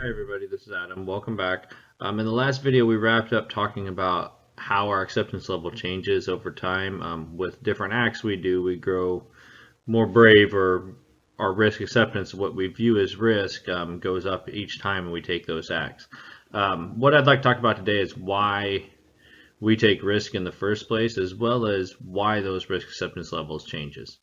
Hi everybody, this is Adam. Welcome back. In the last video, we wrapped up talking about how our acceptance level changes over time. With different acts we do, we grow more brave, or our risk acceptance, what we view as risk, goes up each time we take those acts. What I'd like to talk about today is why we take risk in the first place, as well as why those risk acceptance levels changes.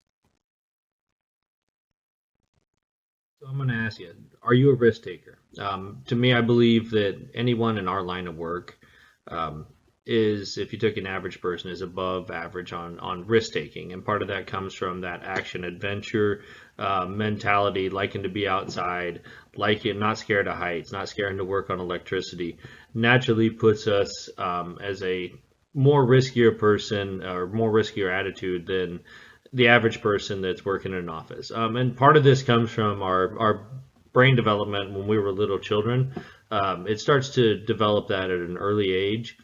So I'm going to ask you, are you a risk taker? To me, I believe that anyone in our line of work is, if you took an average person, is above average on risk taking. And part of that comes from that action adventure mentality, liking to be outside, liking not scared of heights, not scared to work on electricity, naturally puts us as a more riskier person or more riskier attitude than the average person that's working in an office. And part of this comes from our brain development when we were little children. It starts to develop that at an early age,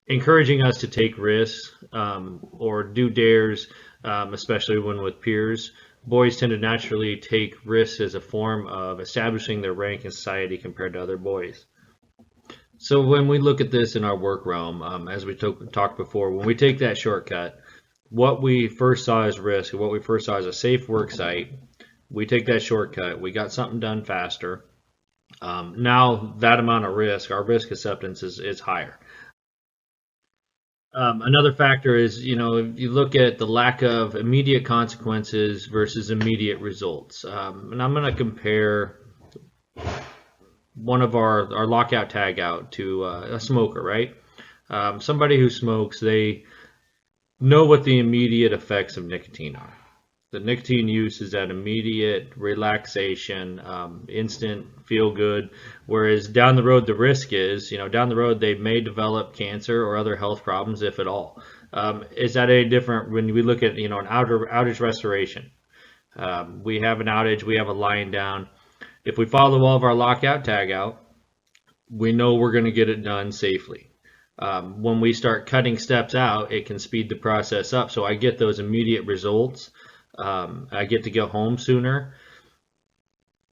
encouraging us to take risks or do dares, especially when with peers. Boys tend to naturally take risks as a form of establishing their rank in society compared to other boys. So when we look at this in our work realm, as we talked before, when we take that shortcut, what we first saw as risk, what we first saw as a safe work site, we take that shortcut, we got something done faster. Now that amount of risk, our risk acceptance is higher. Another factor is, if you look at the lack of immediate consequences versus immediate results. And I'm going to compare one of our lockout tag out to a smoker, right? Somebody who smokes, they know what the immediate effects of nicotine are. The nicotine use is that immediate relaxation, instant feel good, whereas down the road the risk is, down the road they may develop cancer or other health problems, if at all. Is that any different when we look at, an outage restoration? We have an outage, we have a line down. If we follow all of our lockout tag out, we know we're going to get it done safely. When we start cutting steps out, it can speed the process up. So I get those immediate results. I get to go home sooner.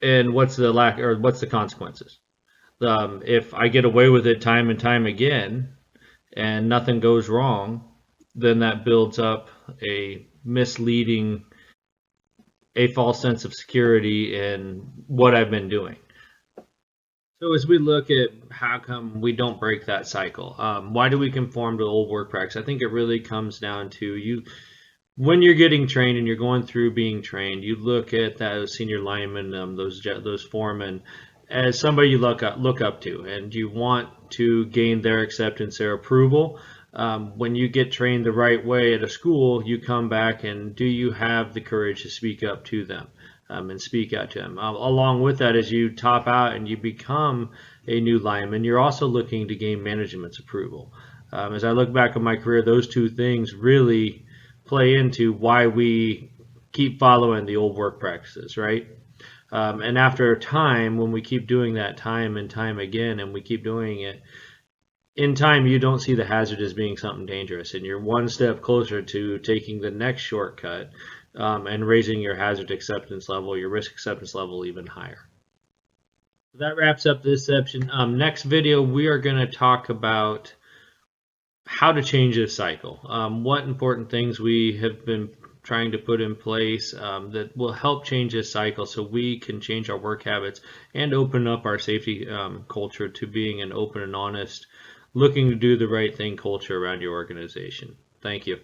And what's the consequences? If I get away with it time and time again and nothing goes wrong, then that builds up a misleading, a false sense of security in what I've been doing. So as we look at how come we don't break that cycle, why do we conform to old work practice? I think it really comes down to when you're getting trained and you're going through being trained, you look at those senior linemen, those foremen, as somebody you look up to, and you want to gain their acceptance, their approval. When you get trained the right way at a school, you come back and do you have the courage to speak up to them and speak out to them? Along with that, as you top out and you become a new lineman, you're also looking to gain management's approval. As I look back on my career, those two things really play into why we keep following the old work practices, right? And after a time, when we keep doing that time and time again, and we keep doing it, in time, you don't see the hazard as being something dangerous, and you're one step closer to taking the next shortcut and raising your hazard acceptance level, your risk acceptance level even higher. That wraps up this section. Next video, we are going to talk about how to change this cycle. What important things we have been trying to put in place that will help change this cycle so we can change our work habits and open up our safety culture to being an open and honest, looking to do the right thing culture around your organization. Thank you.